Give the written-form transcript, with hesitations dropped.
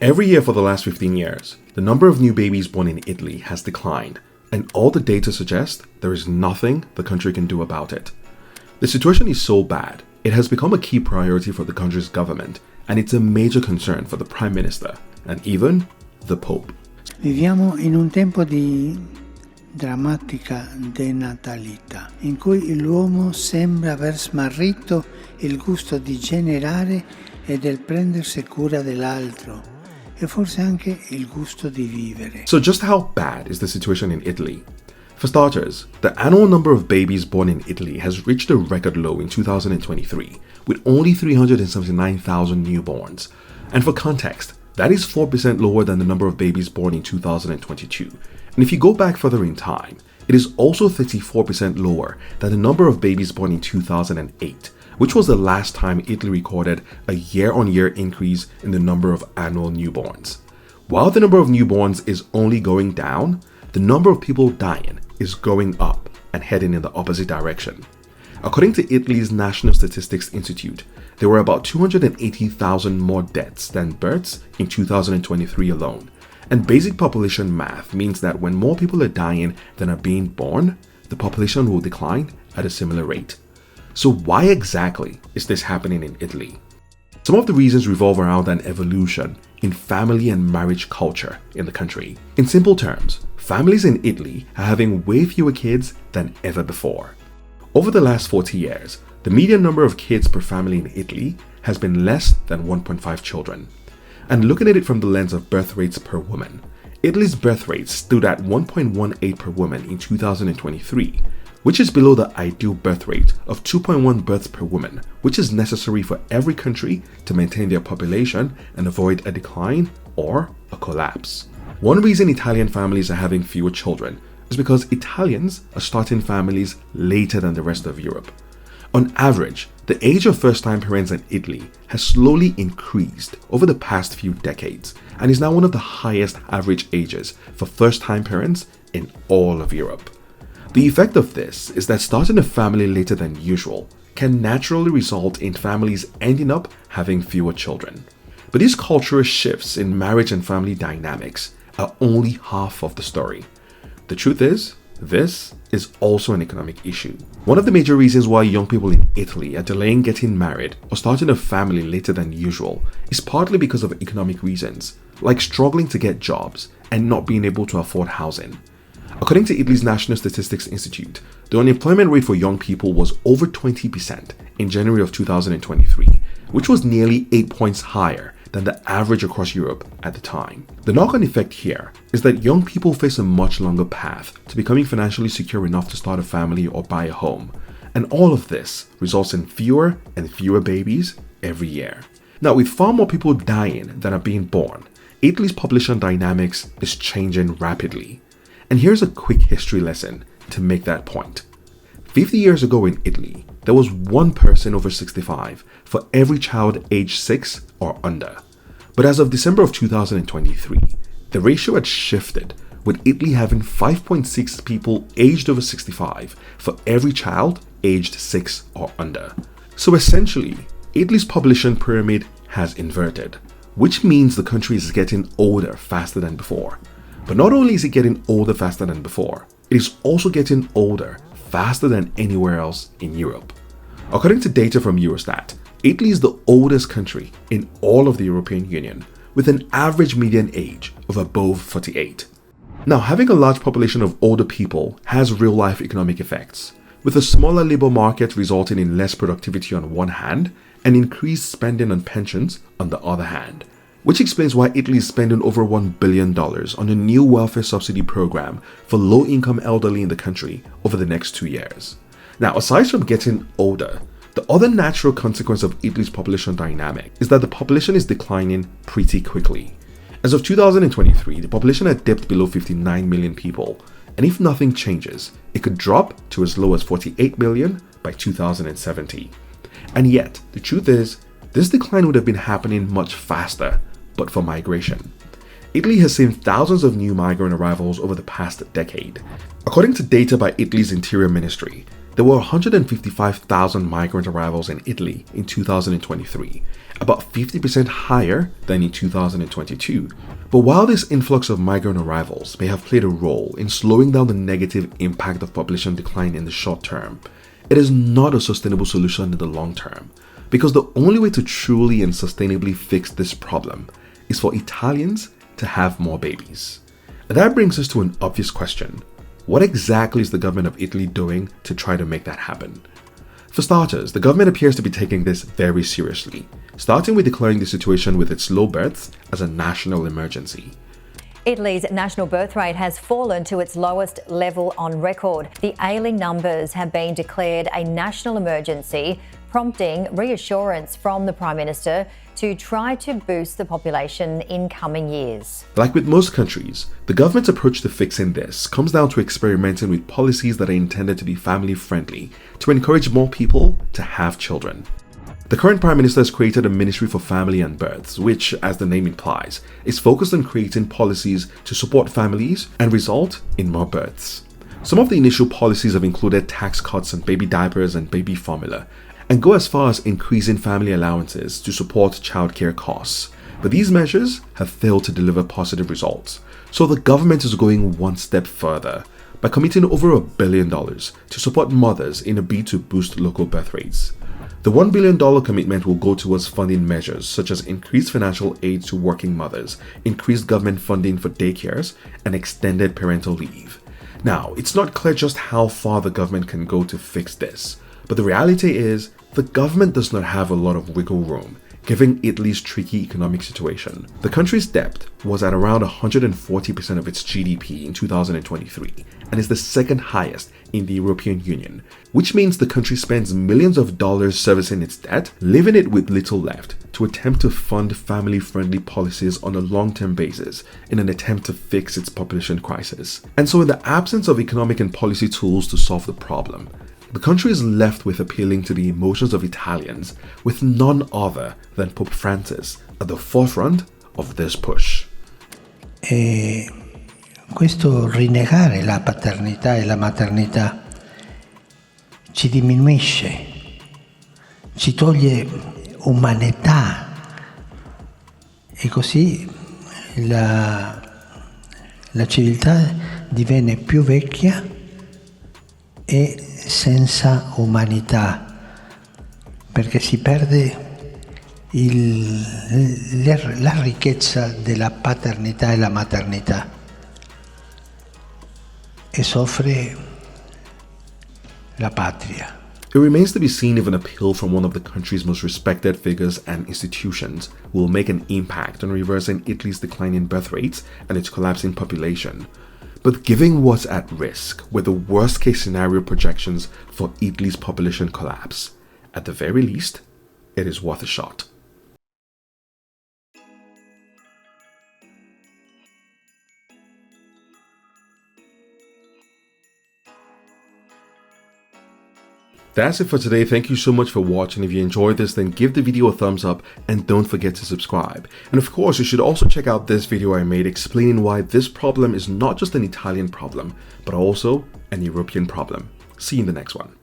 Every year for the last 15 years, the number of new babies born in Italy has declined, and all the data suggest there is nothing the country can do about it. The situation is so bad, it has become a key priority for the country's government, and it's a major concern for the Prime Minister and even the Pope. Viviamo in un tempo di drammatica denatalità, in cui l'uomo sembra aver smarrito il gusto di generare e del prendersi cura dell'altro, e forse anche il gusto di vivere. So just how bad is the situation in Italy? For starters, the annual number of babies born in Italy has reached a record low in 2023, with only 379,000 newborns. And for context, that is 4% lower than the number of babies born in 2022. And if you go back further in time, it is also 34% lower than the number of babies born in 2008, which was the last time Italy recorded a year-on-year increase in the number of annual newborns. While the number of newborns is only going down, the number of people dying is going up and heading in the opposite direction. According to Italy's National Statistics Institute, there were about 280,000 more deaths than births in 2023 alone. And basic population math means that when more people are dying than are being born, the population will decline at a similar rate. So why exactly is this happening in Italy? Some of the reasons revolve around an evolution in family and marriage culture in the country. In simple terms, families in Italy are having way fewer kids than ever before. Over the last 40 years, the median number of kids per family in Italy has been less than 1.5 children. And looking at it from the lens of birth rates per woman, Italy's birth rate stood at 1.18 per woman in 2023, which is below the ideal birth rate of 2.1 births per woman, which is necessary for every country to maintain their population and avoid a decline or a collapse. One reason Italian families are having fewer children is because Italians are starting families later than the rest of Europe. On average, the age of first-time parents in Italy has slowly increased over the past few decades and is now one of the highest average ages for first-time parents in all of Europe. The effect of this is that starting a family later than usual can naturally result in families ending up having fewer children. But these cultural shifts in marriage and family dynamics are only half of the story. The truth is, this is also an economic issue. One of the major reasons why young people in Italy are delaying getting married or starting a family later than usual is partly because of economic reasons, like struggling to get jobs and not being able to afford housing. According to Italy's National Statistics Institute, the unemployment rate for young people was over 20% in January of 2023, which was nearly 8 points higher than the average across Europe at the time. The knock-on effect here is that young people face a much longer path to becoming financially secure enough to start a family or buy a home, and all of this results in fewer and fewer babies every year. Now, with far more people dying than are being born, Italy's population dynamics is changing rapidly. And here's a quick history lesson to make that point. 50 years ago in Italy, there was one person over 65 for every child aged 6 or under. But as of December of 2023, the ratio had shifted, with Italy having 5.6 people aged over 65 for every child aged 6 or under. So essentially, Italy's population pyramid has inverted, which means the country is getting older faster than before. But not only is it getting older faster than before, it is also getting older faster than anywhere else in Europe. According to data from Eurostat, Italy is the oldest country in all of the European Union, with an average median age of above 48. Now, having a large population of older people has real-life economic effects, with a smaller labor market resulting in less productivity on one hand and increased spending on pensions on the other hand, which explains why Italy is spending over $1 billion on a new welfare subsidy program for low-income elderly in the country over the next 2 years. Now, aside from getting older, the other natural consequence of Italy's population dynamic is that the population is declining pretty quickly. As of 2023, the population had dipped below 59 million people, and if nothing changes, it could drop to as low as 48 million by 2070. And yet, the truth is, this decline would have been happening much faster, but for migration. Italy has seen thousands of new migrant arrivals over the past decade. According to data by Italy's Interior Ministry, There were 155,000 migrant arrivals in Italy in 2023, about 50% higher than in 2022. But while this influx of migrant arrivals may have played a role in slowing down the negative impact of population decline in the short term, it is not a sustainable solution in the long term, because the only way to truly and sustainably fix this problem is for Italians to have more babies. And that brings us to an obvious question. What exactly is the government of Italy doing to try to make that happen? For starters, the government appears to be taking this very seriously, starting with declaring the situation with its low births as a national emergency. Italy's national birth rate has fallen to its lowest level on record. The ailing numbers have been declared a national emergency, prompting reassurance from the Prime Minister to try to boost the population in coming years. Like with most countries, the government's approach to fixing this comes down to experimenting with policies that are intended to be family-friendly to encourage more people to have children. The current Prime Minister has created a Ministry for Family and Births, which, as the name implies, is focused on creating policies to support families and result in more births. Some of the initial policies have included tax cuts on baby diapers and baby formula, and go as far as increasing family allowances to support childcare costs. But these measures have failed to deliver positive results. So the government is going one step further by committing over $1 billion to support mothers in a bid to boost local birth rates. The $1 billion commitment will go towards funding measures such as increased financial aid to working mothers, increased government funding for daycares, and extended parental leave. Now, it's not clear just how far the government can go to fix this, but the reality is the government does not have a lot of wiggle room, given Italy's tricky economic situation. The country's debt was at around 140% of its GDP in 2023 and is the second highest in the European Union, which means the country spends millions of dollars servicing its debt, leaving it with little left to attempt to fund family-friendly policies on a long-term basis in an attempt to fix its population crisis. And so in the absence of economic and policy tools to solve the problem, the country is left with appealing to the emotions of Italians, with none other than Pope Francis at the forefront of this push. Questo rinnegare la paternità e la maternità ci diminuisce, ci toglie umanità e così la civiltà diviene più vecchia e senza umanità, perché si perde la ricchezza della paternità e la maternità e soffre la patria. It remains to be seen if an appeal from one of the country's most respected figures and institutions will make an impact on reversing Italy's declining birth rates and its collapsing population. But given what's at risk with the worst case scenario projections for Italy's population collapse, at the very least, it is worth a shot. That's it for today. Thank you so much for watching. If you enjoyed this, then give the video a thumbs up and don't forget to subscribe. And of course, you should also check out this video I made explaining why this problem is not just an Italian problem, but also an European problem. See you in the next one.